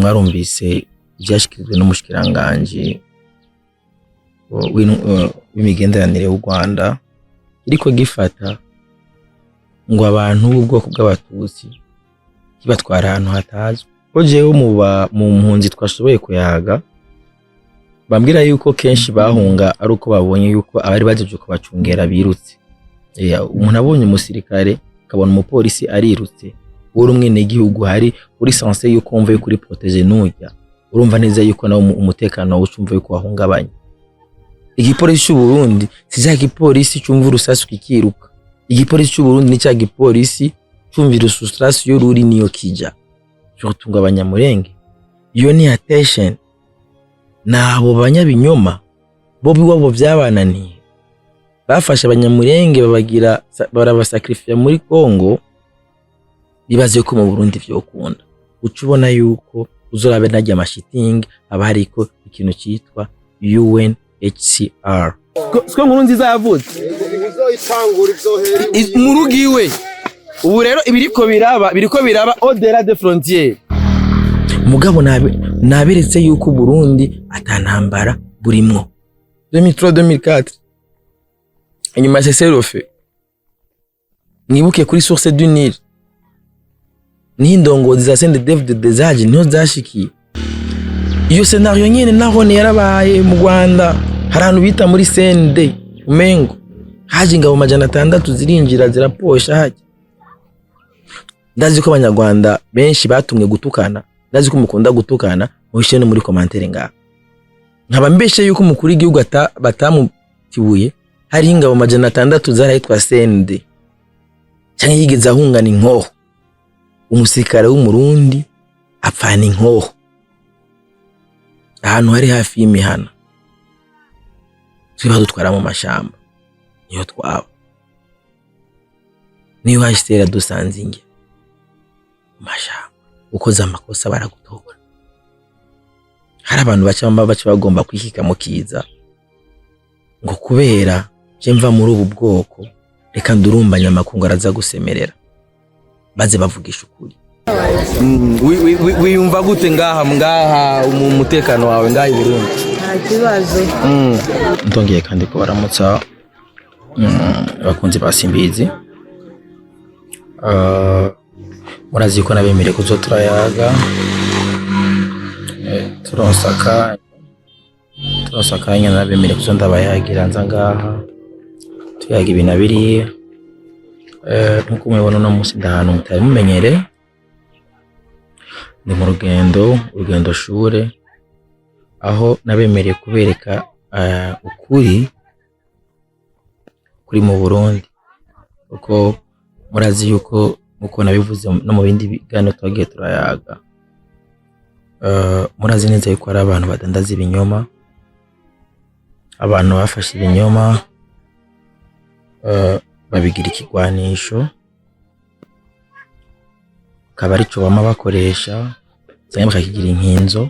mwarumvise byashikirijwe n'umushikiranganje w'imigenderanire y'u Rwanda iriko gifata ngo abantu b'ubwoko bw'abatutsi kibatwara ahantu hatazwi. Ko jewe mu mpunzi twashoboye kuyaga bambwira yuko kenshi bahunga ari uko babonye yuko abari bajeje kubacungera birutse. Umuntu abonye umusirikare akabona umupolisi arirutse, uri umwene gihugu hari uri sanse yuko umva yuko uri protege n'ujya, urumva neza yuko nawo umutekano w'ucumva yuko wahungabanye. Igipolisi cy'u Burundi sija gipolisi cyumva urusasi kikiruka. Igipolisi cy'u Burundi ni cya gipolisi cyumvira ususrasi yo ruri niyo kija cyo gutunga abanyamurenge. Iyo ni attention nabo banyabinyoma bo biwabo byabananiye, bafashe abanyamurenge babagira barabasacrifice muri Kongo, bibaze ko mu Burundi vyokunda. Ucubona yuko uzorabe najya amashitingi aba hariko ikintu cyitwa UNHCR. Siko nkuru nziza yavutse uzoyitangura ivyohera mu rugiwe. Ubu rero biriko biraba au-delà des frontières. Mugabo naberetse yuko Burundi atantambara burimwo. 2003-2004 inyuma seserofe mwibuke kuri source du Nil n'indongozi za Sende David Desaje niho zashikiye. Iyo scenario nyene naho yarabaye mu Rwanda, harantu bita muri Sende umengo haje ingabo 600 zirinjira ziraposha haje. Ndazi ko abanyarwanda benshi batumwe gutukana, ndazi ko mukunda gutukana muhishe no muri commentaire ngaha. Nkaba mbeshe yuko umukuru w'igihugu batamutibuye hari ingabo 600 zarahitwa Sende cyangwa yigeze ahungana inkoho. Umusirikare w'umurundi apfana inkoho ahantu hari hafi y'imihana, twiba dutwara mu mashamba niyo twaba niyo hashitera dusanze inge mashamba ukoze amakosa baragutobora. Hari abantu baca bagomba kwikika mu kiza ngo kubera je mva muri ubu bwoko reka ndurumbanya amakungu araza gusemerera baze bavugisha ukuri. Wiyumva gute ngaha mu mutekano wawe ngaha i Burundi? Nta kibazo. Ndongeye kandi ko baramutsa abakunzi basimbizi. Murazi ko nabemere kuzo turayaga turosaka nyana nabemere kuzo ndabayagira nza ngaha tuyaga ibintu biriya. Nkuko mubibona no musi ndahantu mutari mumenyere, ni mu rugendo shure aho nabemereye kubereka ukuri kuri mu Burundi, uko murazi yuko uko nabivuze no mu bindi biganiro twagiye turayaga. Murazi neza yuko ari abantu badandaza ibinyoma, abantu bafashe ibinyoma babigira ikigwanisho kaba ari cyo bama bakoresha cyangwa bakakigira inkinzo.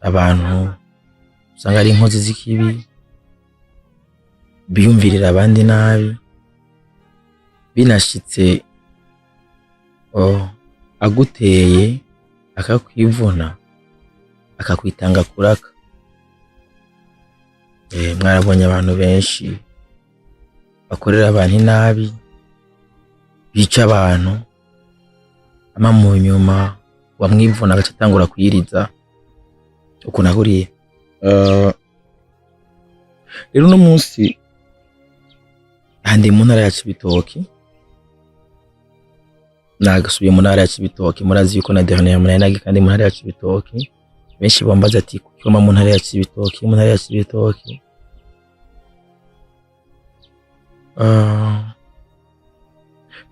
Abantu usanga ari inkozi z'ikibi biyumvirira abandi nabi, binashitse aguteye akakwivuna akakwitanga kuraka. Mwarabonye abantu benshi bakorera abantu nabi, bica abantu ama mu nyuma wamwivuna agacatangura kuyiriza uko nahuriye. Rero no munsi handi mu ntara ya Cibitoki, nagasubiye mu ntara ya Cibitoki. Murazi yuko na dernier munanagi kandi mu ntara ya Cibitoki benshi bambaza ati koma mu ntara ya Cibitoki, mu ntara ya Cibitoki.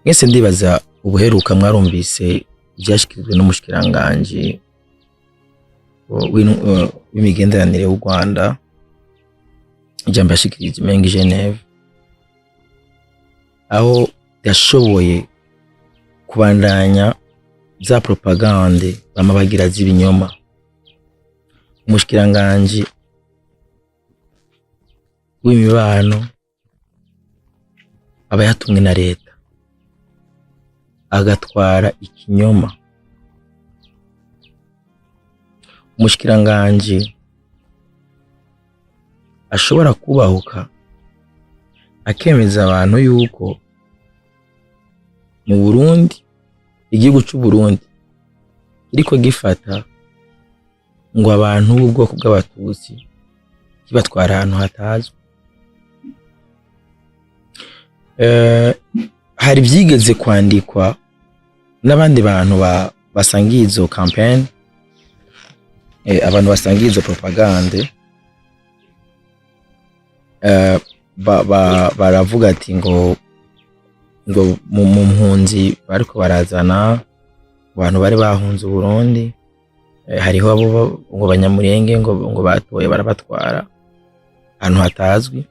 Mwese ndibaza ubuheruka mwarumvise byashikirijwe n'umushikiranganje w'imigenderanire y'u Rwanda, ijambo yashikirije mengi Geneve, aho yashoboye kubandanya za propagande bamabagira z'ibinyoma. Umushikiranganje w'imibano aba yatumwe na leta agatwara ikinyoma umushikiranganje ashobora kubahuka akemeza abantu yuko mu Burundi, igihugu cy'u Burundi kiriko gifata ngo abantu b'ubwoko bw'abatutsi kibatwara ahantu hatazwi. Hari byigeze kwandikwa n'abandi bantu basangiye izo campaign, abantu basangiye izo propagande, baravuga ati ngo mu mpunzi bariko barazana abantu bari bahunze Burundi, hariho abo ngo banyamurenge ngo batoye barabatwara ahantu hatazwi.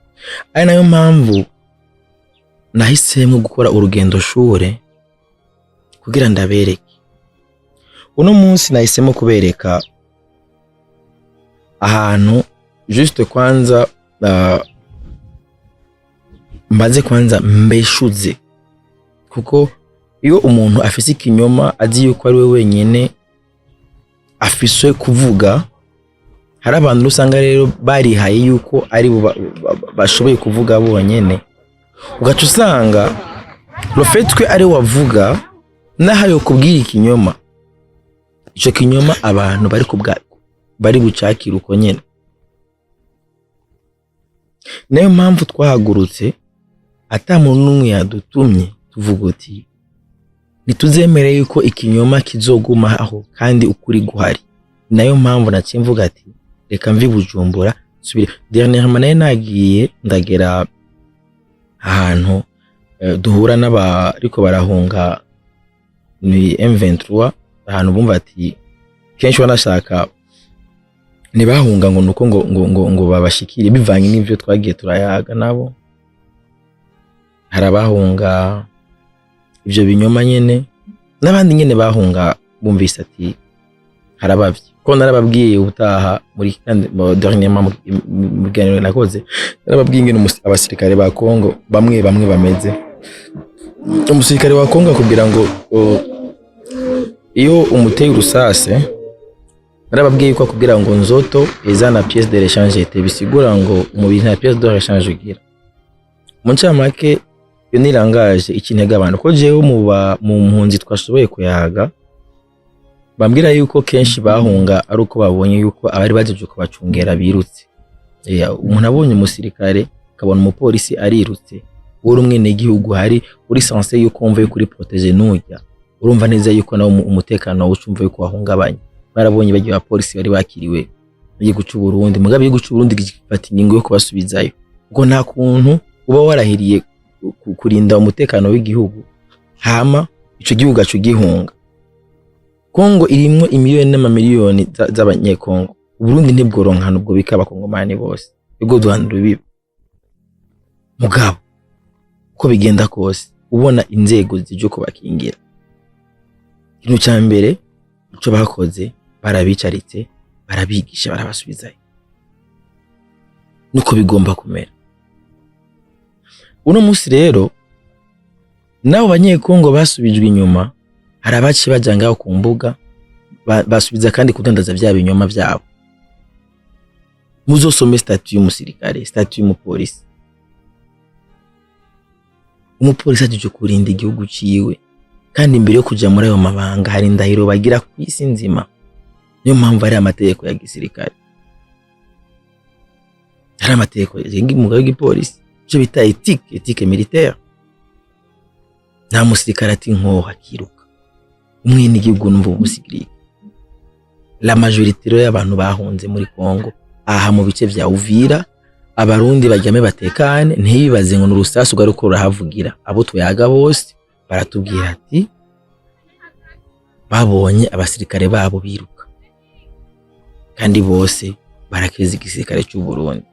Ari nayo mpamvu nahisemo gukora urugendo shure kugira ndabereke. Uno munsi nahisemo kubereka ahantu juste kwanza mbaze kwanza mbeshuze, kuko iyo umuntu afise ikinyoma azi yuko ari we wenyene afise kuvuga, hari abantu usanga rero barihaye yuko ari bashoboye kuvuga bonyene, ugaca usanga rofetwe ari wavuga nahayo kubwira ikinyoma, ico kinyoma abantu bari bucakira uko nyene. Nayo mpamvu twahagurutse ata muntu n'umwe yadutumye tuvuga uti nituzemere yuko ikinyoma kizoguma aho kandi ukuri guhari. Nayo mpamvu naciye mvuga ati reka mvi Bujumbura subire. Dernièrement naye nagiye ndagera ahantu duhura n'abariko barahunga ni M23, ahantu bumva ati kenshi wanashaka nibahunga ngo nuko ngo babashikire bivanye n'ivyo twagiye turayaga nabo. Harabahunga ivyo binyoma nyene, n'abandi nyene bahunga bumvise ati harabavye. Ko narababwiye ubutaha muri kandi dernièrement mu ganiro nakoze, narababwiye ngene abasirikare ba Kongo bamwe bameze. Umusirikare wa Kongo kugira ngo iyo umuteye urusase, narababwiye ko kugira ngo nzoto ezana pièce de rechange ete bisigura ngo umubiri nta pièce de rechange ugira. Mu ncamake yo nirangaje ikintega abantu ko jewe mu mpunzi twashoboye kuyaga, bambwira yuko kenshi bahunga ari uko babonye yuko abari bajeje kubacungera birutse. Umuntu abonye umusirikare akabona umupolisi arirutse, uri umwene igihugu hari uri censé yuko umva yuko uri protéger n'ujya, urumva neza yuko nawo umutekano w'ucumva yuko wahungabanye. Barabonye bagiye abapolisi bari bakiriwe igihugu cy'u Burundi, mugabe igihugu cy'u Burundi gifata ingingo yo kubasubizayo. Ubwo nta kuntu uba warahiriye kurinda umutekano w'igihugu hama ico gihugu acu gihunga. Kongo irimwo imiliyoni n'amamiliyoni z'abanyekongo, Burundi ntibworonka nubwo bikaba kongomani bose, ubwo duhanura bibi. Mugabo ko bigenda kose ubona inzego zije kubakingira, ikintu cya mbere ico bakoze barabicaritse, barabigisha, barabasubizayo. Nuko bigomba kumera. Uno munsi rero nabo banyekongo basubijwe inyuma, harabaci bajangaho ku mbuga basubiza kandi kudandaza bya binyoma byabo. Muzosome statut y'umusirikare, statut y'umupolisi. Umupolisi aje kurinda igihugu ciwe, kandi imbere yo kuja muri ayo mabanga hari indahiro bagira ku isi nzima. Niyo mpamvu ari amategeko ya gisirikare, hari amategeko y'umugabo w'igipolisi, cyo bita éthique militaire. Nta musirikare ati nkoha kiruka umwene igihugu numva ubusigiri. La majorité y'abantu bahunze muri Kongo aha mu bice vya Uvira, abarundi bajyame batekane, ntibibaze ngo n'urusasu garuko rurahavugira. Abo twayaga bose baratubwira ati babonye abasirikare babo biruka, kandi bose barakeza igisirikare cy'u Burundi.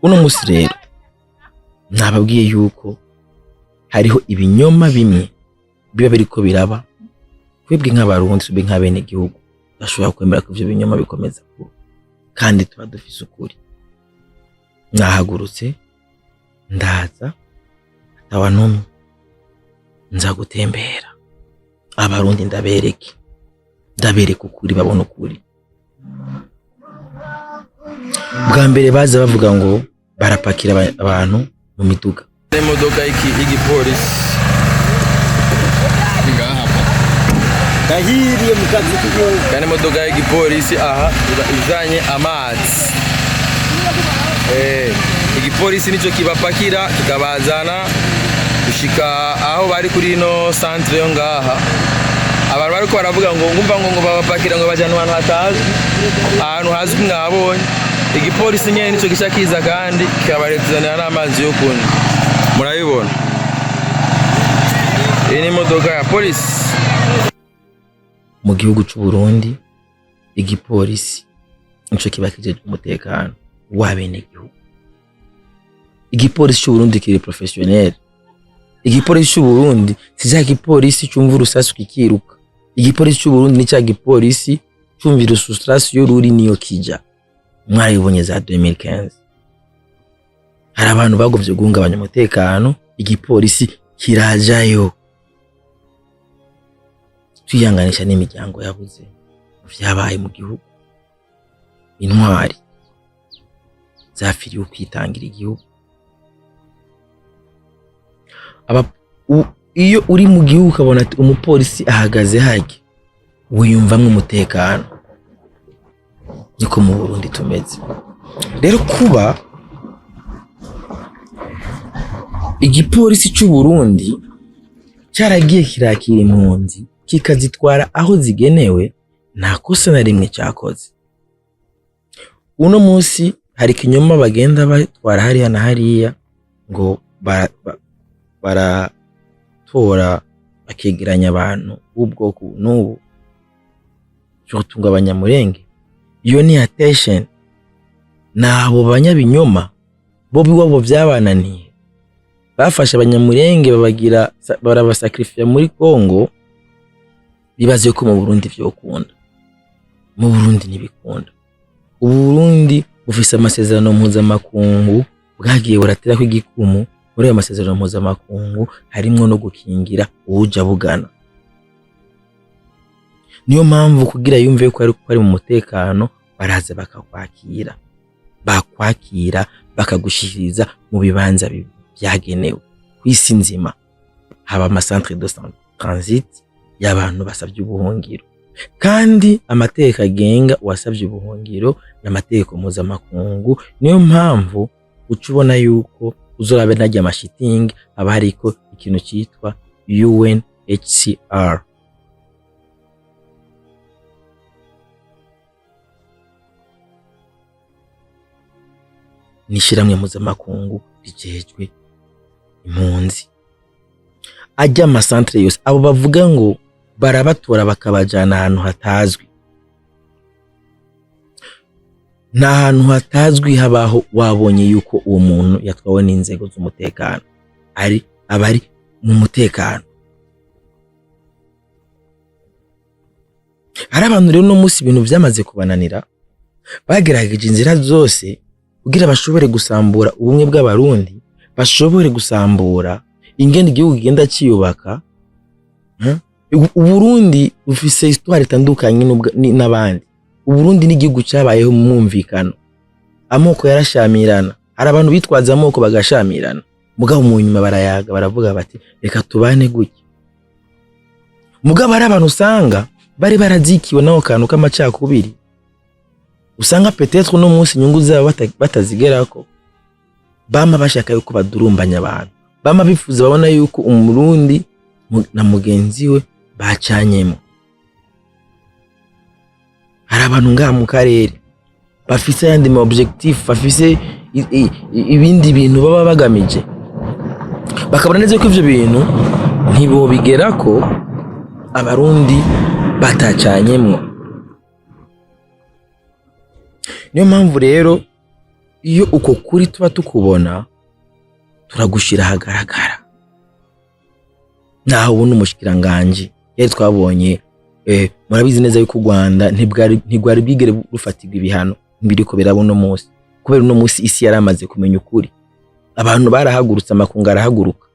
Uno musi rero nababwiye yuko hariho ibinyoma bimwe biba biriko biraba, kwebwe nk'abarundi tube nk'abene igihugu bashobora kwemera ko ivyo binyoma bikomeza kuba, kandi tuba dufise ukuri. Nahagurutse ndaza atawantumye, nza gutembera abarundi ndabereke ndabereka ukuri babona ukuri. Bwa mbere baza bavuga ngo barapakira abantu mu miduga. Imodoka y'igipolisi Dahiriye mu kazi k'igihugu. kandi imodoka y'igipolisi aha ijanye amazi. Igipolisi nico kibapakira kikabazana gushika aho bari kuri no centre yo ngaha. Abantu bariko baravuga ngo ngumva ngo babapakira ngo bajana ahantu hatazwi, ahantu hazwi mwabonye. Igipolisi nyene nico gisha kiza kandi kikabarezanira n'amazi yo kunywa. Murabibona? Iyi ni imodoka ya polisi. Mu gihugu cy'u Burundi igipolisi nico kiba kijeje umutekano w'abene gihugu. Igipolisi cy'u Burundi kiri professionnel. Igipolisi cy'u Burundi sija igipolisi cyumva urusasu kikiruka. Igipolisi cy'u Burundi ni cya gipolisi cyumvira urusasu yo ruri niyo kija. Mwaribonye za 2015. Hari abantu bagovye guhungabanya umutekano, igipolisi kirajayo. Tuyanganisha n'imiryango yabuze vyabaye mu gihugu. Intwari zafiriye kwitangira igihugu. Iyo uri mu gihugu ukabona ati umupolisi ahagaze hake wiyumvamwe umutekano. Niko mu Burundi tumeze. Rero kuba igipolisi cy'u Burundi cyaragiye kirakira impunzi kikazitwara aho zigenewe nta kosa na rimwe cyakoze. Uno munsi hari kinyoma bagenda batwara hariya na hariya ngo baratora bakegeranya abantu ubwoko n'ubu cyo gutunga abanyamurenge. Iyo ni attention nabo banyabinyoma bo biwabo byabananiye. Bafashe abanyamurenge babagira barabasacrifice muri Kongo, bibaze ko mu Burundi vyokunda. Mu Burundi nibikunda. U Burundi bufise amasezerano mpuzamakungu bwagiye buratera kw'igikumu. Muri ayo masezerano mpuzamakungu harimwo no gukingira uja bugana. Niyo mpamvu kugira yumve ko ari mu mutekano baraza bakwakira bakagushiriza mu bibanza byagenewe kwisi nzima. Haba ama centre de transit y'abantu basabye ubuhungiro, kandi amategeko agenga wasabye ubuhungiro n'amategeko mpuzamakungu. Niyo mpamvu ucubona yuko uzorabe najya amashitingi aba hariko ikintu cyitwa UNHCR. Nishiramwe mpuzamakungu rijejwe impunzi. Ajya amasantre yose abo bavuga ngo barabatora bakabajana ahantu hatazwi. Nta hantu hatazwi habaho wabonye yuko uwo muntu yatwawe n'inzego z'umutekano abari mu mutekano. Hari abantu rero no munsi ibintu byamaze kubananira bagerageje inzira zose kugira bashobore gusambura ubumwe bw'abarundi, bashobore gusambura ingene igihugu genda ciyubaka. Uburundi bufise histoire itandukanye n'abandi. Uburundi n'igihugu cyabayeho mu mwumvikano. Amoko yarashamirana. Hari abantu bitwaza amoko bagashamirana. Mugabo mu nyuma barayaga baravuga bati reka tubane gutya. Mugabo hari abantu usanga bari barazikiwe naho kantu k'amacakubiri. Usanga peut-être no munsi inyungu zabo batazigerako. Bama bashaka yuko badurumbanya abantu. Bama bifuza babona yuko umurundi na mugenzi we bacanyemo. Hari abantu ngaha mu karere bafise yandi ma objectif, bafise ibindi bintu baba bagamije. Bakabona neza ko ivyo bintu ntibo bigerako abarundi batacanyemo. Niyo mpamvu rero iyo uko kuri tuba tukubona turagushira hagaragara. Naho ubona umushikiranganje yari twabonye murabizi neza yuko u Rwanda ntigwari bigere rufatirwa ibihano mbiriko birabona munsi, kubera uno munsi isi yaramaze kumenya ukuri. Abantu barahagurutse, amakunga arahaguruka.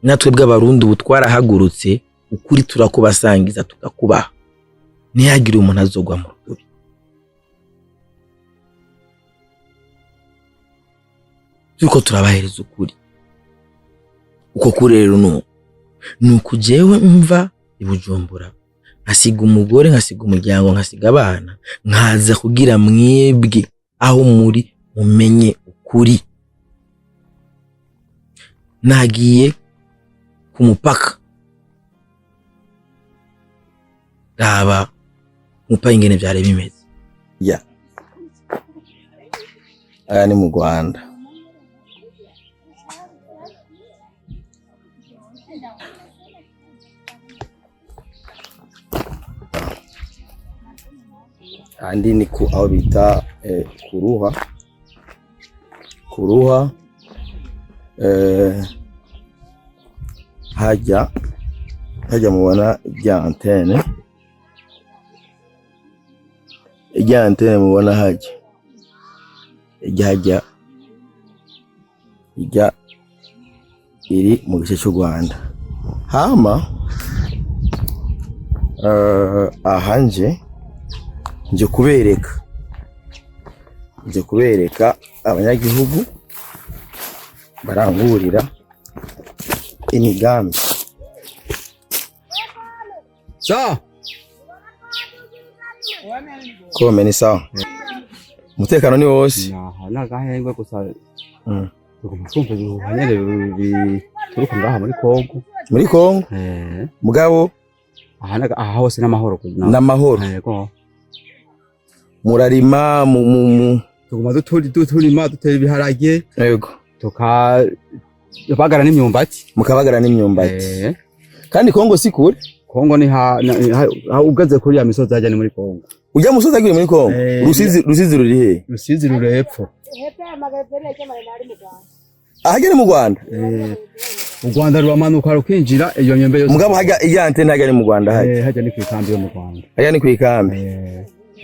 Natwe bw'abarundi ubu twarahagurutse, ukuri turakubasangiza tukakubaha. ntihagire umuntu azogwa mu rudubi. Turiko turabahereza ukuri. Uko kuri rero nuko jewe mva i Bujumbura nkasiga umugore nkasiga umuryango nkasiga abana nkaza kugira mwebwe aho muri mumenye ukuri. Nagiye ku mupaka raba umupaka ingene vyari bimeze. Aya ni mu Rwanda. Andi ni ku aho bita Kuruha hajya mubona ijya antene mubona hajya iri mu gice cy'u Rwanda. Hama ahanje nje kubereka abanyagihugu barangurira imigambi. Kome ni sawa. Umutekano ni wose. Nagahengwe gusa tukumva bihanyere turuko ngaha muri Kongo. Muri Kongo? Mugabo aha hose n'amahoro n'amahoro. Yego. Murarima tuguma turima dutera ibiharage. Yego. Tukabagara n'imyumbati. Mukabagara n'imyumbati. Kandi Kongo si kure? Kongo ni ugaze kuri ya misozi ajya ni muri Kongo. Ujya musozi agiye muri Kongo? Rusizi ruri he? Rusizi ruri hepfo. Ahagere mu Rwanda? Mu Rwanda rwamanuka rukinjira iyo nyembe yose. Mugabo hajya iya antene hajya ni mu Rwanda hajya. Hajya ni kwikambi yo mu Rwanda. Hajya ni kwikambi.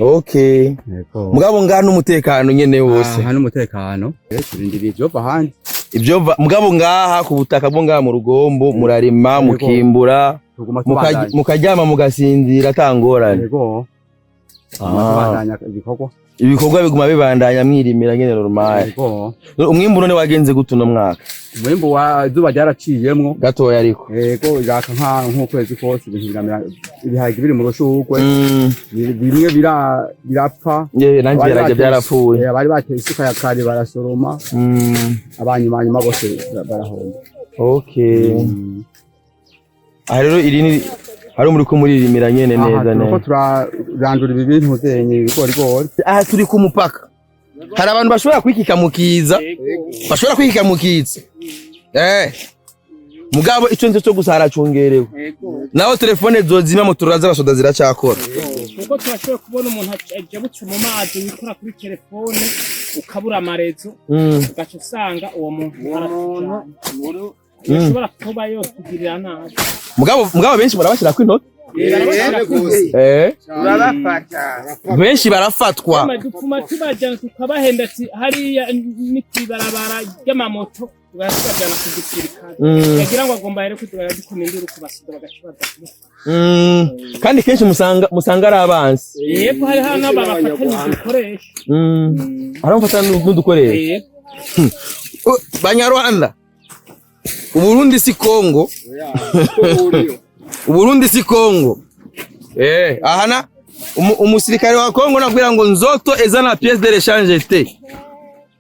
Okay. Mugabo ngana umutekano nyene wose. Aha n'umutekano. Turindiriye ibyo bahandi. Ibyo mugabo ngaha ku butaka bwo ngaha mu Rugombo murarima mukimbura mukaryama mugasinzira tangorane. Yego. Ibikorwa biguma bibandanya mwirimira nyene normal. Yego. Umwimbu none wagenze gutuno mwaka. Umwimbu wa zuba ryaraciyemwo gatoya ariko. Yego yaka nk'ukwezi kose ibiharage biri mu rushurwe. Bimwe birapfa. Nanje birage byarapfuye. Bari bateye isuka ya kare barasoroma. Abanyuma bose barahomba. Okay. Rero iri ni hari muri ko muririmira nyene neza neza. Nuko turarandura ibi bintu zenye ibigori. Aha turi ku mupaka. Hari abantu bashobora kwikikamukiza. Mugabo ico nzo cyo gusara cungerewe. Naho telefone zozima muturaza basoda ziracakora. Kuko turashoboye kubona umuntu ajabutse mu mazi wikora kuri telefone ukabura amarezo. Ugaca usanga uwo muntu ashobora kuba yokugirira nabi. Mugabo benshi barabashira ku intoki. Benshi barafatwa. Dupfuma tubajana tukabahenda ati hariya n'ikibarabara ry'amamoto ugasabjana ku gisirikare. Yagira ngo agomba rero kudura dukomendura kubasida bagakibaza. Kandi kenshi musanga ari abansi. Yego hari hano babafatanye ibikoresho. Aramfatana n'udukoresho. Banyarwanda. Uburundi si Kongo. Uburundi si Kongo. Ahana umusirikare wa Kongo nakwira ngo nzoto ezana pièce de rechange te.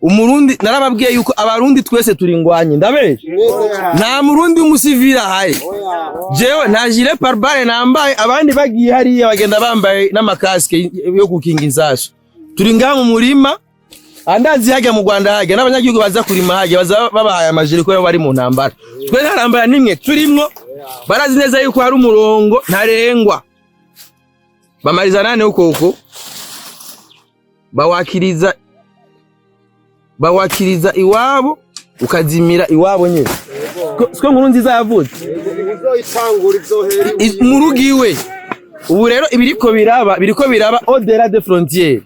Umurundi narababwiye yuko abarundi twese turi ngwanye ndabeshe. Nta murundi umusivira hari. Jewe nta gilet pare-balle nambaye abandi bagiye hariya bagenda bambaye n'amakaske yo gukinga insasu. Turi ngaha mu murima. Andazi hajya mu Rwanda hajya n'abanyagihugu baza kurima hajya baza babahaye amajiri ko bari mu ntambara. Twe ntarambara nimwe turimwo barazi neza yuko hari umurongo ntarengwa. Bamariza nane uko bawakiriza iwabo ukazimira iwabo nyine. Siko nkuru nziza yavuze. Uzoyitangura ibyohera mu rugiwe. Ubu rero biriko biraba au-delà des frontières.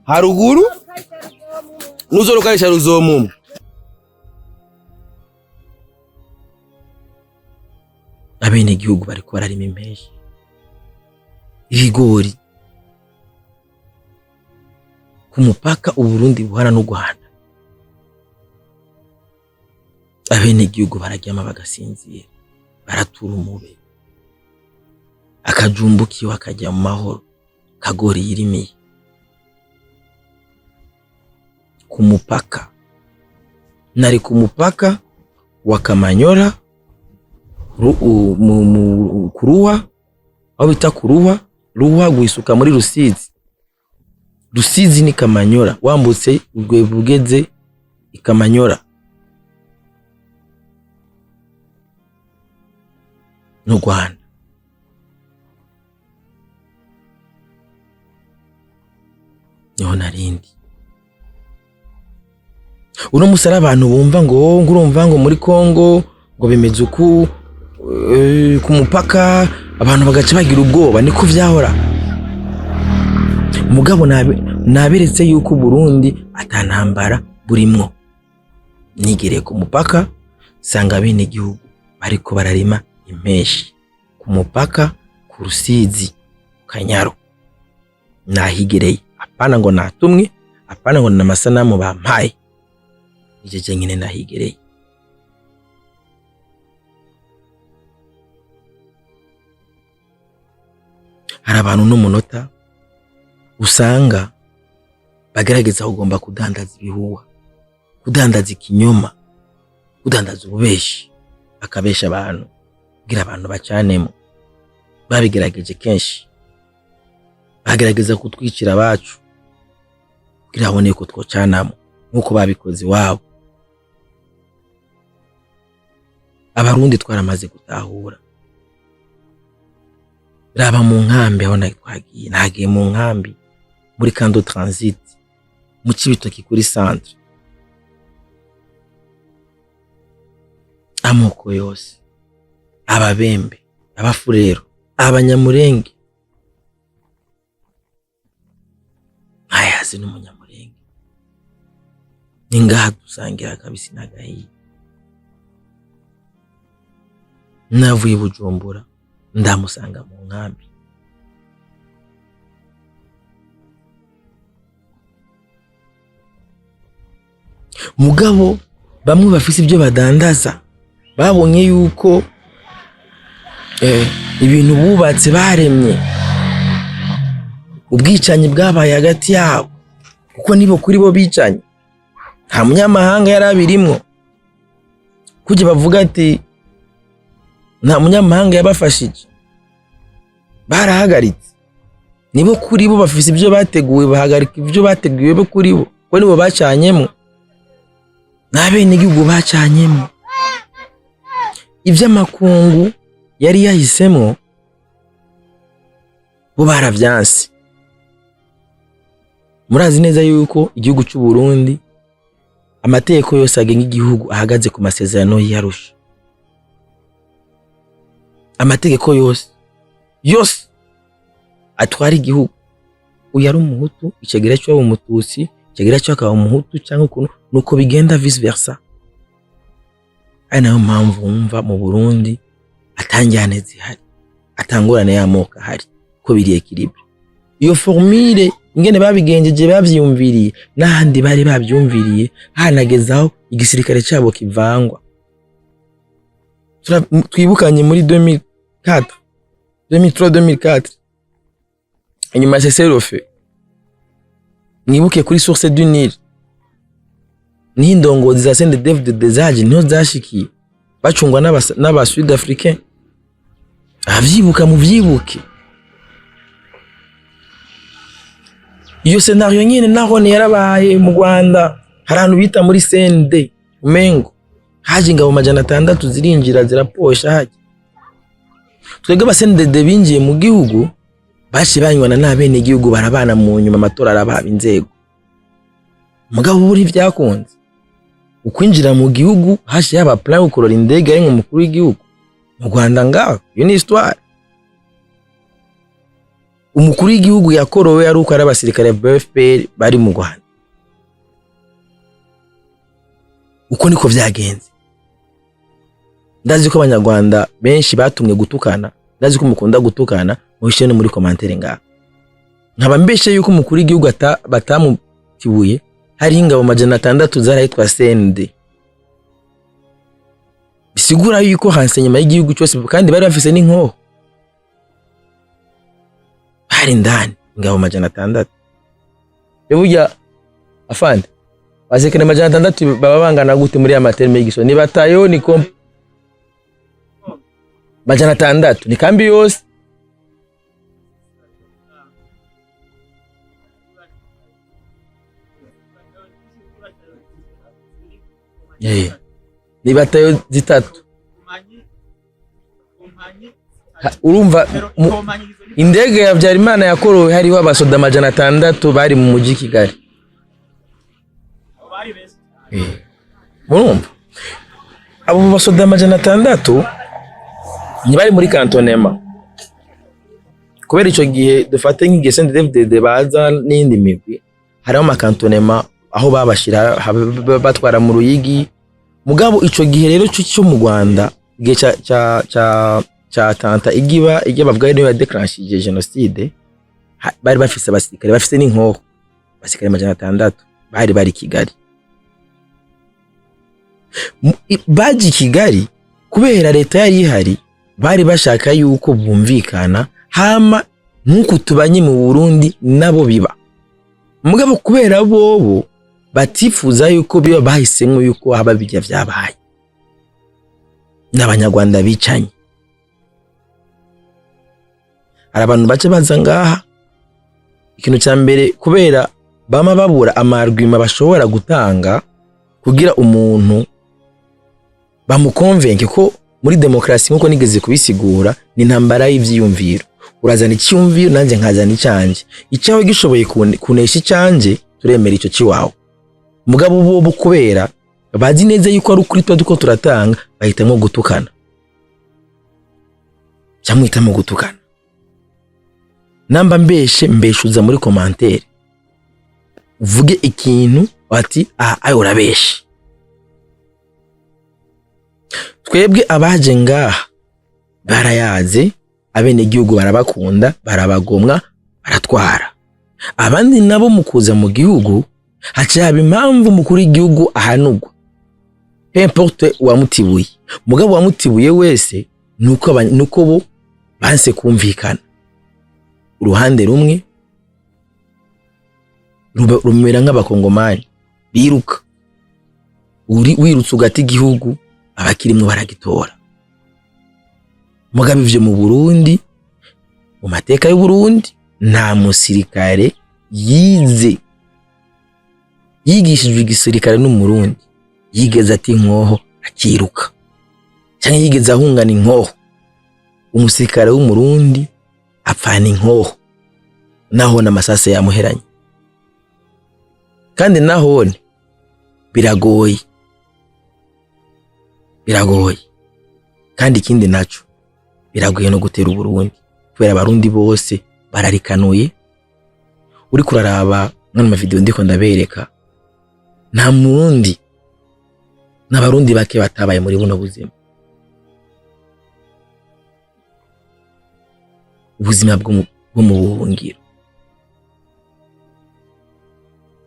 Haruguru nuzorukarisha ruzomumu. Abene igihugu bariko bararima impeshi. ibigori ku mupaka Uburundi buhana n'u Rwanda. Abenegihugu bararyama bagasinzira, baratura umube, akajumbu kiwe akajya mu mahoro, kagori yirimiye ku mupaka. Nari ku mupaka wa Kamanyola kuruwa, aho bita kuruwa, ruwa guisuka muri Rusizi. Rusizi ni Kamanyola, wambutse ugeze Kamanyola n'u Rwanda. Niho narindi. Uno musara abantu bumva ngo urumva ngo muri Kongo ngo bimeze uku ku mupaka abantu bagaca bagira ubwoba, niko vyahora. Mugabo naberetse yuko Burundi atantambara burimwo. Nigere ku mupaka sanga bene gihugu bariko bararima impeshi ku mupaka ku Rusizi Kanyaro. Nahigereye, apana ngo natumwe, apana ngo namasanamu bampaye. Ije nyine nahigereye. Hari abantu n'umunota usanga bagerageza kugomba kudandaza ibihuha, kudandaza ikinyoma, kudandaza ububeshi, akabesha abantu kugira abantu bacanemo. Babigerageje kenshi, bagerageza kutwicira abacu kugira abone ko twocanamo nkuko babikoze wabo. Abarundi twaramaze gutahura. Raba mu nkambi aho twagiye, nagiye mu nkambi muri Kando Transit mu Cibitoki kuri centre. Amoko yose, Ababembe, Abafurero, Abanyamurenge. Ayazi n'umunyamurenge. Ningaha dusangira kabisa nagahiye. Navuye Bujumbura ndamusanga mu nkambi. Mugabo bamwe bafise ibyo badandaza babonye yuko ibintu bubatse baremye, ubwicanyi bwabaye hagati yabo kuko nibo kuri bo bicanye, nta munyamahanga yarabirimwo. Kuje bavuga ati nta munyamahanga yabafashije, barahagaritse. Nibo kuri bo bafise ibyo bateguwe, bahagarika ibyo bateguwe bo kuri bo, ko nibo bacanyemo, n'abene igihugu bacanyemo. Ivy'amakungu yari yahisemo bo baravyanse. Murazi neza yuko igihugu cy'u Burundi amategeko yose agenga igihugu ahagaze ku masezerano y'Arusha. Amategeko yose atwara igihugu, uyari umuhutu icegera cyo umututsi, icegera cyo akaba umuhutu cyangwa ukuntu, nuko bigenda vice versa. Nayo mpamvu wumva mu Burundi atanjyane zihari, atangorane y'amoko hari, ko biri equilibre. Iyo formule ingene babigenjeje bavyumviriye n'ahandi bari babyumviriye, hanagezaho igisirikare cyabo kivangwa. Twibukanye muri 2003-2004 inyuma cessez-le-feu, mwibuke kuri source du Nil n'indongozi za CNDD-FDD niho zashikiye bacungwa n'aba Sud Africain. Avyibuka mu vyibuke. Iyo scenario nyine naho ni yarabaye mu Rwanda. Harantu bita muri CND umengo haje ingabo 600 zirinjira ziraposha haje. Twebwe ba CNDD binjiye mu gihugu bashi banywana n'abene igihugu barabana mu nyuma amatora arababa inzego. Mugabo buri vyakunze ukwinjira mu gihugu hashi yaba plan ukorora indege ari nk'umukuru w'igihugu mu Rwanda ngaho. Iyo ni histoire. Umukuru w'igihugu yakorowe ari uko ari abasirikare ba FPR bari mu Rwanda. Uko niko vyagenze. Ndazi ko abanyarwanda benshi batumwe gutukana, ndazi ko mukunda gutukana, mubishire no muri commentaire ngaha nkaba mbeshe yuko umukuru w'igihugu batamutibuye hari ingabo 600 zarahitwa CND bisigura yuko hanse nyuma y'igihugu cyose kandi bari bafise n'inkoho hari ndani ingabo 600 burya afande bazekene 600 baba bangana gute muri amaterme y'igiso ni batayo ni kom 600 ni kambi yose ni batayo zitatu urumva indege ya Habyarimana yakorowe hariho abasoda 600 bari mu mujyi Kigali murumva abo basoda 600 ni bari muri cantonnement kubera ico gihe dufate nk'igese de baza n'indi migwi hariho amakantonema aho babashira batwara mu Ruyigi mugabo ico gihe rero cyo mu Rwanda gihe cha tanta igiba bavuga niyo yadeclenchije genocide bari bafise abasirikare bafise n'inkoho abasirikare 600 bari Kigali baji Kigali kubera leta yari ihari bari bashaka yuko bumvikana hama nkuko tubanye mu Burundi nabo biba mugabo kubera bobo batifuza yuko biba bahisemwe yuko haba bijya vyabaye n'abanyarwanda bicanye arabantu bace baza ngaha ikintu cya mbere kubera bama babura amarwima bashobora gutanga kugira umuntu bamukonvenke ko muri demokrasi nkuko nigeze kubisigura ni ntambara y'ivyiyumviro urazana icyumviro nanje nkazana icanje icyawe gishoboye kunesha icanje turemera ico ciwawe mugabo bo kubera bazi neza yuko ari ukuri duko turatanga bahitamo gutukana cyamwitamo gutukana namba mbeshuza muri commentaire uvuge ikintu ati ayo urabeshe twebwe abaje ngaha barayaze abene gihugu barabakunda barabagomwa baratwara abandi nabo mukuza mu gihugu hacaba impamvu mukuru igihugu ahanugwa importe wamutibuye mugabo wamutibuye wese nuko bo banse kumvikana uruhande rumwe rumera nk'abakongomani biruka wirutse ugati igihugu abakirimwe baragitora mugabo ivyo mu Burundi mu mateka y'u Burundi nta musirikare yigishijwe igisirikare n'umurundi yigeze ati inkoho akiruka cyangwa yigeze ahungana inkoho umusirikare w'umurundi apfana inkoho naho n'amasase yamuheranye kandi nahone biragoye kandi ikindi naco biragoye no gutera Uburundi kubera abarundi bose bararikanuye uri kuraraba none ma video ndiko ndabereka nta murundi n'abarundi bake batabaye muri buno buzima ubuzima bwo mu buhungiro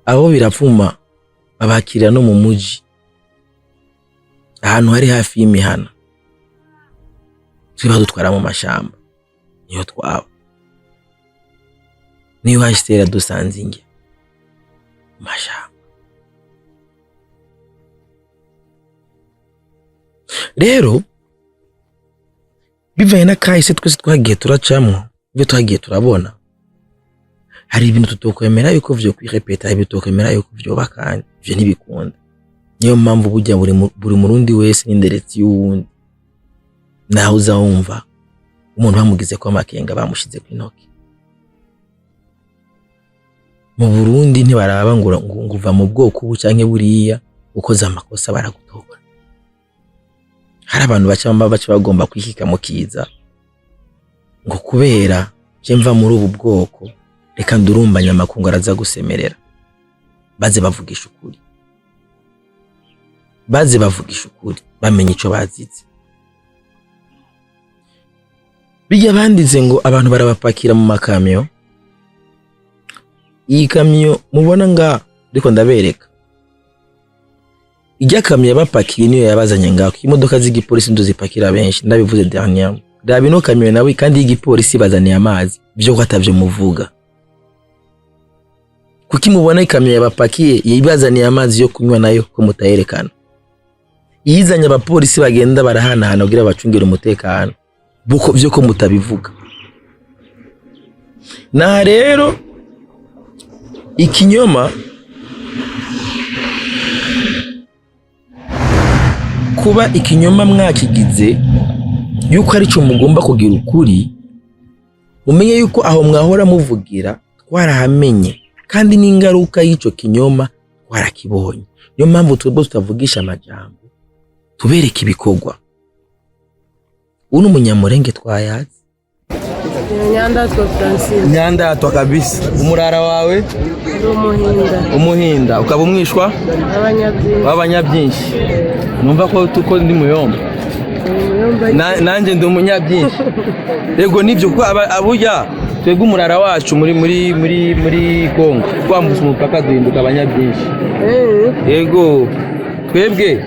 abo biravuma babakirira no mu muji ahantu hari hafi y'imihana twiba dutwara mu mashamba niyo twaba niyo hashitera dusanze inge mashamba rero bivaye na kahise twese twagiye turacamwo ibyo twagiye turabona hari ibintu tutokwemera yuko vyo kwirepeta ibyo tutokwemera yuko vyo bakanye ivyo ntibikunda niyo mpamvu bujya buri murundi wese n'inderetsi y'uwundi naho uzawumva umuntu bamugize ko amakenga bamushize ku intoki mu Burundi ntibaraba ngo uva mu bwoko ubu canke buriya ukoze amakosa baragutora hari abantu baca bagomba kwikika mu kiza ngo kubera je mva muri ubu bwoko reka ndurumbanya amakungu araza gusemerera baze bavugisha ukuri bamenye ico bazize bijya banditse ngo abantu barabapakira mu makamyo. Iyi kamyo mubona nga ariko ndabereka, ijya kamyo yabapakiye niyo yabazanye ngaho. Imodoka z'igipolisi ndo zipakira benshi, ndabivuze dernièrement. Dabi no kamyo nawe kandi y'igipolisi bazaniye amazi byo kwatavye muvuga. Kuki mubona ikamyo yabapakiye yibazaniye amazi yo kunywa nayo ko mutayerekana? Yizanye abapolisi bagenda barahanahana kugira bacungire umutekano buko byo ko mutabivuga. Na rero ikinyoma kuba ikinyoma mwakigize yuko ari cyo mugomba kugira ukuri, umenye yuko aho mwahora muvugira twarahamenye kandi n'ingaruka y'ico kinyoma twarakibonye. Niyo mpamvu twebwe tutavugisha amajambo, tubereka ibikorwa. Uno munyamurenge twayazi Nyandatwa Francine. Nyandatwa kabisa. Umurara wawe? Umuhinda. Ukaba umwishwa? Abanyabyinshi. Numva ko tuko ndi muyomba. Nanje ndi umunyabyinshi. Yego nivyo ko abuya twebwe umurara wacu muri Kongo twambutse umupaka duhinduka abanyabyinshi. Yego twebwe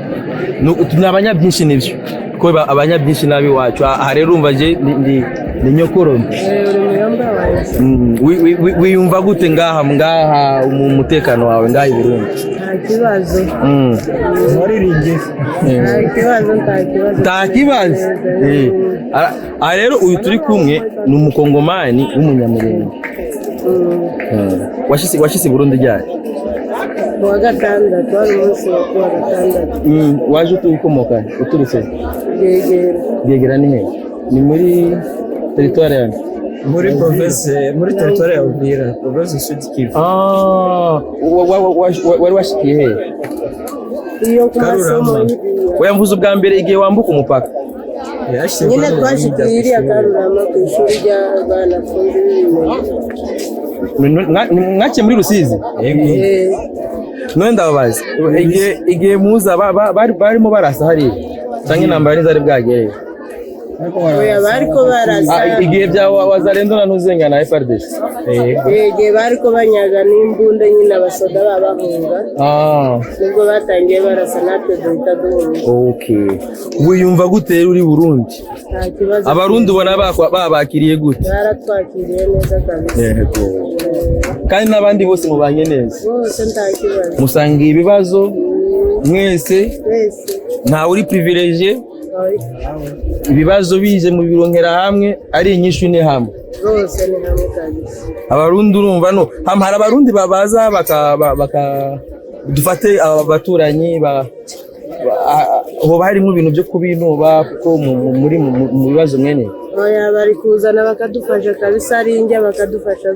tuna abanyabyinshi nivyo ko abanyabyinshi nabi wacu. Aha rero urumva je ni nyokoro. Wiyumva gute ngaha mu mutekano wawe ngaha i Burundi? Nta kibazo. Nta kibazo. Aha rero uyu turi kumwe ni umukongomani w'umunyamurenge. Washise Burundi ryari? Kuwa gatandatu, wari umunsi wa kuwa gatandatu. Waje utukomoka uturutse? Bwegera ni he? Ni muri territoire yanyu? Muri province, muri territoire ya Uvira, province Sud Kivu. Wari washikiye he? Iyo ku masomo Wayamvuze ubwa mbere igihe wambuka umupaka? nyine twashikiye iriya Karurama ku ishuri ry'abana fundi b'ibimenya. Mwake muri Rusizi? None ndababaza igihe muza barimo barasa hariya canke intambara zari bwagereye? Oya bariko barasa. Igihe bya wazalendo na ntuzenga na FRDC? Igihe bariko banyaga n'imbunda nyine abasoda babahunga. Nibwo batangiye barasa natwe duhita duhunga. Okay. Wiyumva gute uri Burundi? Nta kibazo. Abarundi ubona babakiriye gute? Baratwakiriye neza kabisa. Yego. Kandi n'abandi bose mubanye neza? Bose nta kibazo. Musanga ibibazo mwese? Nta uri privilege? Ibibazo bije mu bironkera hamwe ari inyishu ne hamwe. Bose ni hamwe kabisa. Abarundi urumva no hari abarundi babaza baka dufate abaturanyi hoba harimo ibintu byo kubinuba kuko muri mu bibazo mwene. Oya bari kuzana bakadufasha kabisa, ari injya bakadufasha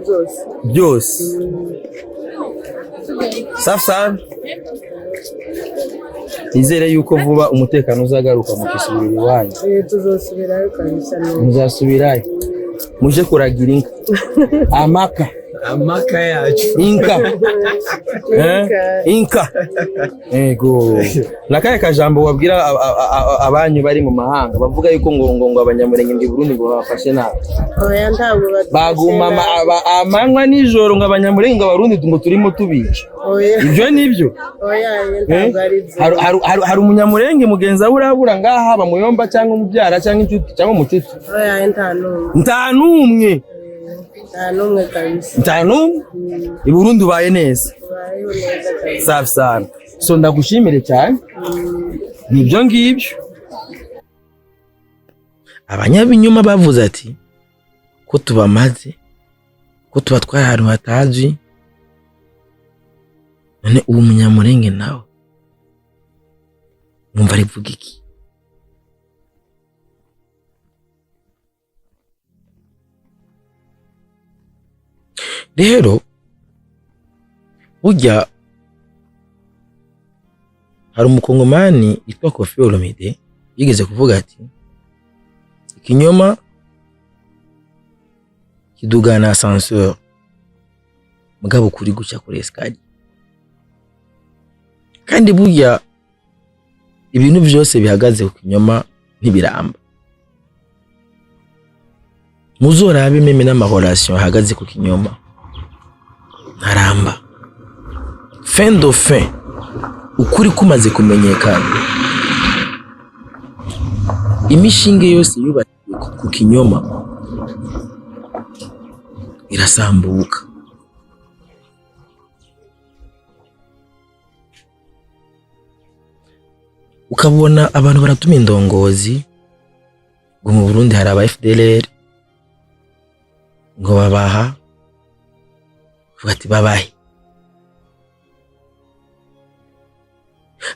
byose. Safi. Izere yuko vuba umutekano uzagaruka mu kisubira iwanyu. Tuzosubirayo kabisa. Muzasubirayo muje kuragira inka. Amaka yacu. Inka. Ego. Nakaye kajambo wabwira abanyu bari mu mahanga bavuga yuko ngo abanyamurenge ndi Burundi ngo bafashe nabi. Oya ntabwo baguma amanywa nijoro ngo abanyamurenge ngo abarundi ngo turimo tubica. Ibyo nibyo? Oya ntabwo ari byo. Hari umunyamurenge mugenza urabura ngaha bamuyomba cyangwa umubyara cyangwa inshuti cyangwa umucuti? Oya nta numwe. Kabisa. Ntanu i Burundi ubaye neza. Safi sana. So ndagushimire cyane. Nibyo ngibyo. Abanyabinyuma bavuze ati ko tubamaze ko tubatwara ahantu hatazwi. None uwo munyamurenge nawe mwumva rivuga iki? Rero burya hari umukongomani yitwa Koffi Olomide yigeze kuvuga ati ikinyoma kidugana ascenseur mugabo kuri guca kuri escalier. Kandi burya ibintu byose bihagaze ku kinyoma ntibiramba. muzorabe meme n'amahorasyon ahagaze ku kinyoma ntaramba. Fin de fin ukuri kumaze kumenyekana, imishinge yose yubakiwe ku kinyoma irasambuka. Ukabona abantu baratuma indongozi ngo mu Burundi hari aba FDLR ngo babaha ati babahe.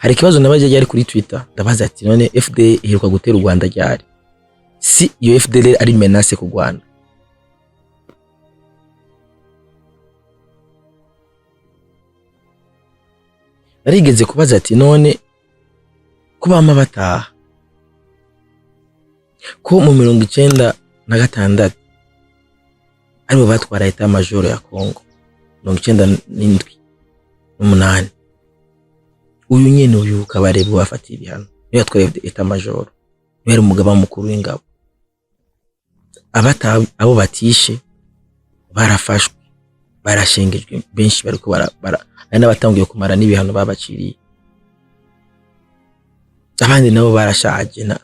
Hari ikibazo nabaje yari kuri Twitter ndabaza ati none FDLR iheruka gutera u Rwanda ryari? Si iyo FDLR ari menace ku Rwanda. Narigeze kubaza ati none kubama bataha ko mu 1996 aribo batwara eta major ya Kongo 1998 uyu nyene uyu kabarebe wafatiye ibihano niyo yatwaye eta major yari umugaba mukuru w'ingabo. Abo batishe barafashwe barashengejwe benshi bariko ari n'abatangiye kumara n'ibihano babaciriye, abandi nabo barashaje na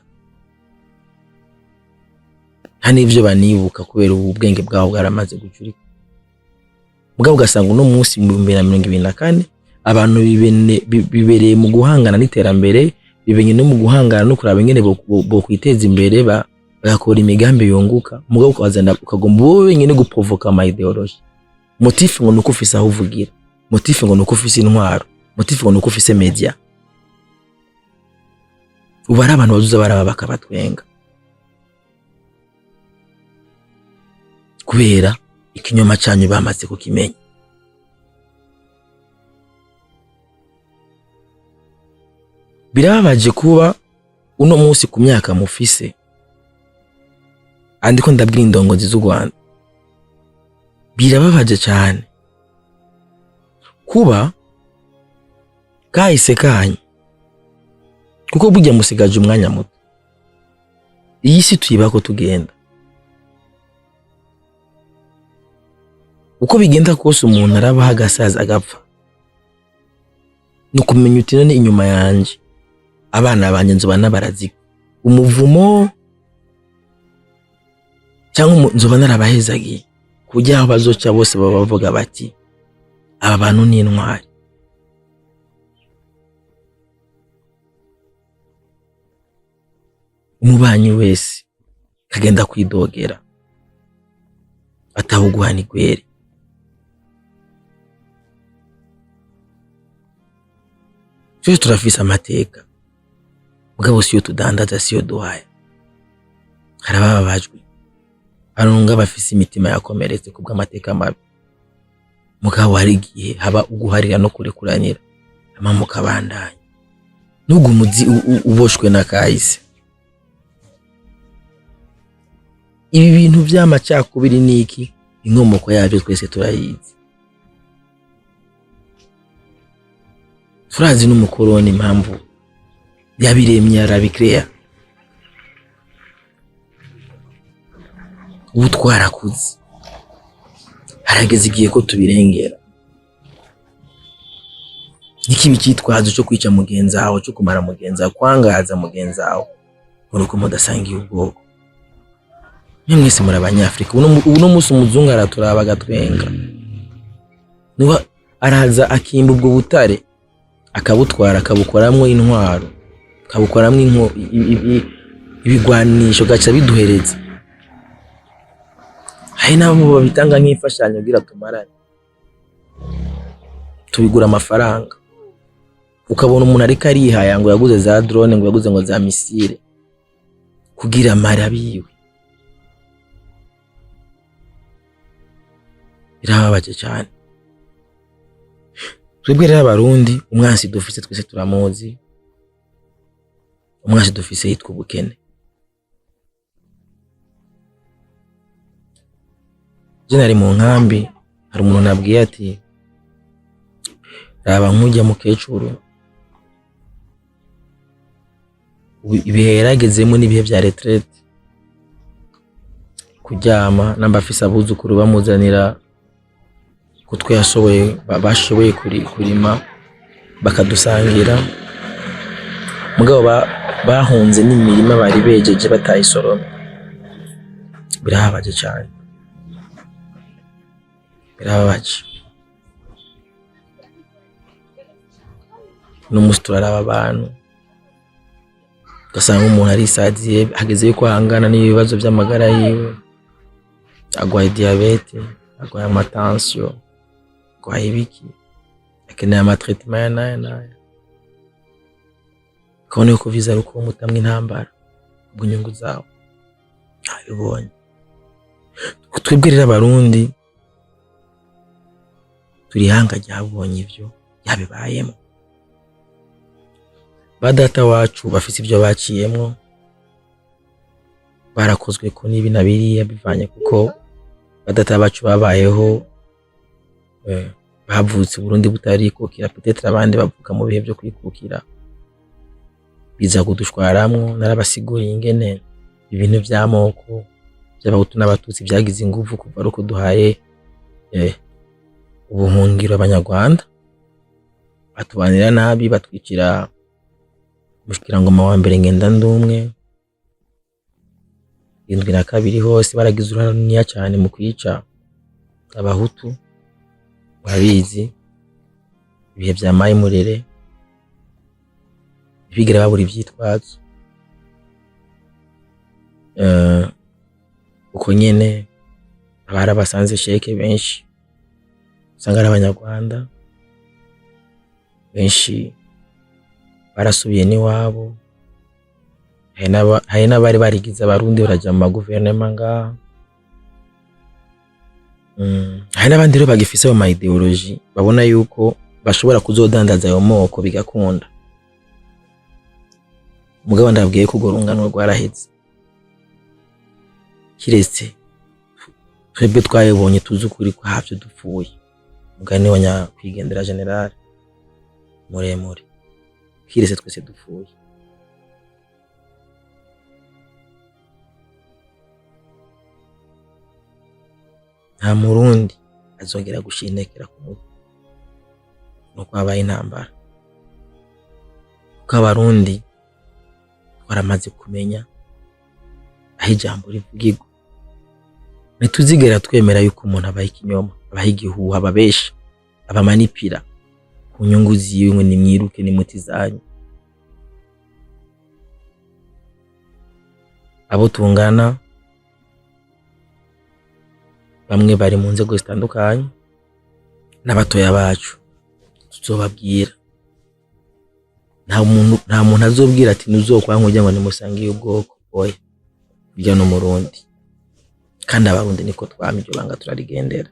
n'ivyo banibuka kubera ubwenge bwabo bwaramaze gucurika. Mugabo ugasanga uno munsi mu 2024 abantu bibereye mu guhangana n'iterambere, bibenye no mu guhangana no kuraba ingene bo kwiteza imbere bagakora imigambi yunguka. Mugabo ukazana ukagomba wowe nyene guprovoka ama ideology. Motif ngo nuko ufise aho uvugira, motif ngo nuko ufise intwaro, motif ngo nuko ufise media. Ubara abantu bazuza baraba bakabatwenga kubera ikinyoma cyanyu bamaze kukimenya. Birabaje kuba uno munsi ku myaka mufise andiko ndabwira indongozi z'u Rwanda, birababaje cyane kuba kahise kanyu kuko burya musigaje umwanya muto. Iyi si tuyibako tugenda uko bigenda kose umuntu araba hagasaza agapfa, nukumenya uti none inyuma yanje abana banje nzoba nabarazika umuvumo cyangwa nzoba narabahezagiye kujya aho bazoca bose bavuga bati aba bantu ni intwari. Umubanyi wese kagenda kwidogera atahuguhana igwere. Twese turafise amateka mugabo siyo tudandaza siyo duhaya. Harababajwe arunga bafise imitima yakomeretse kubw'amateka mabi, mugabo hari igihe haba uguharira no kurekuranira amamuka bandanye nugu muzi uboshwe na kahise. Ibi bintu by'amacakubiri niki inkomoko yabyo twese turayizi. Turazi n'umukoroni impamvu yabiremye arabikrea. Ubu twarakuze harageze igihe ko tubirengera. Niki bicitwazo cyo kwica mugenzi wawe, cyo kumara mugenzi wawe, kwangaza mugenzi wawe uko mudasangiye ubwoko. Mwese muri abanyafrika uno munsi umuzungu araturaba agatwenga, niba araza akimba ubwo butare akabutwara akabukoramwe intwaro, akabukoramwe ibigwanisho gaca biduhereza. Hari nabo babitanga nk'imfashanyo kugira tumarane, tubigura amafaranga. Ukabona umuntu ariko arihaya ngo yaguze za drone, ngo yaguze ngo za misile kugira marabiwe. Birababaje cyane. Twebwe rero abarundi umwansi dufise twese turamuzi. Umwansi dufise yitwa ubukene. Jenari mu nkambi hari umuntu nabwiye ati raba nkujya mu kecuru ibihe yaragezemo n'ibihe bya retraite kuryama, namba afise abuzukuru bamuzanira kutwe bashoboye kurima bakadusangira. Mugabo bahunze n'imirima bari bejeje batayisoroma. Birababaje cyane, birababaje. N'umunsi turaraba abantu ugasanga umuntu arisaziye, hageze yuko ahangana n'ibibazo by'amagara yiwe, agwaye diabete, agwaye amatension, agwaye ibiki, akeneye amatraitement n'aya. Kabone yuko viza ari uko mutamwe intambara bw'inyungu zawe. Abibonye twebwe rero abarundi turi hanga ryabonye ivyo yabibayemo. Badata wacu bafise ibyo baciyemwo, barakozwe ko nibi nabiriya bivanye kuko badata bacu babayeho bavutse Burundi butari kukira, peut-être abandi bavuka mu bihe byo kwikukira. Biza kudushwaramwo, narabasiguriye ingene ibintu by'amoko by'abahutu n'abatutsi byagize ingufu kuva ruko duhaye ubuhungiro abanyarwanda, batubanira nabi, batwicira Mushikirangoma wa mbere ngenda ndumwe, 72 hose baragize uruhare runini cyane mu kwica abahutu. Babizi ibihe bya Mayi Murere bigira babura ivyitwazo. Uko nyene abara basanze sheke benshi usanga ari abanyarwanda benshi barasubiye ni wabo. Hari n'abari barigize abarundi baraja mu guverinoma ngaha. Hari n'abandi rero bagifise ama ideology babona yuko bashobora kuzodandaza ayo moko bigakunda. Mugabo ndabwiye ko gorungano rwaraheze, kiretse twebwe twayibonye tuzukuri ko havyo dupfuye. Mugani wa nyakwigendera general muremure, kiretse twese dupfuye. Nta murundi azongera gushinekera ku mutwe nuko habaye intambara, kuko abarundi twaramaze kumenya aho ijambo rivugirwa. Ntituzigera twemera yuko umuntu abaye ikinyoma, abaye igihuha, ababesha, abamanipira ku nyungu ziwe, ngo nimwiruke nimuti zanyu. Abo tungana bamwe bari mu nzego zitandukanye n'abatoya bacu tuzobabwira. Nta muntu azobwira ati nuzokwanka ujya ngo nimusangiye ubwoko. Oya, bijya no murundi, kandi abarundi niko twamye iryo banga turarigendera.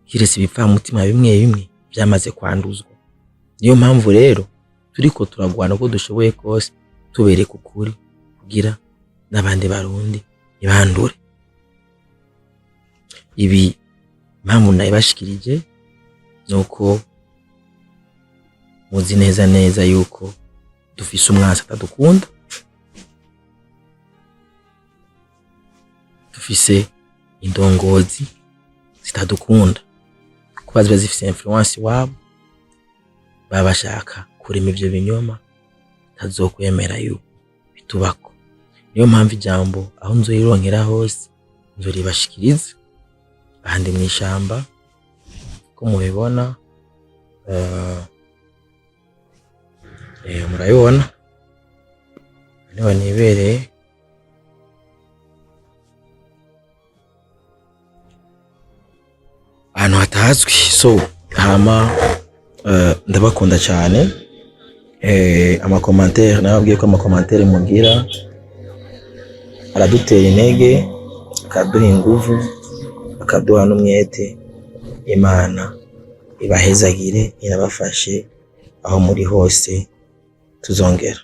Kiretse ibipfa mutima bimwe bimwe byamaze kwanduzwa. Niyo mpamvu rero turiko turagwana ko dushoboye kose tubereka ukuri kugira n'abandi barundi ibandure. Ibi mpamvu nayibashikirije nuko muzi neza yuko dufise umwasi atadukunda, dufise indongozi zitadukunda, kuba ziba zifise influence wabo, babashaka kurema ivyo binyoma tazokwemera yuko bitubako. Niyo mpamvu ijambo aho nzoyironkera hose nzoribashikiriza, ahandi mw'ishamba ko mubibona. Murabibona niho nibereye. Ahantu hatazwi. So hama ndabakunda cyane. Amakomantere nababwiye ko amakomantere mugira aradutera intege, akaduha inguvu, akaduha n'umwete. Imana ibahezagire, irabafashe aho muri hose. Tuzongera.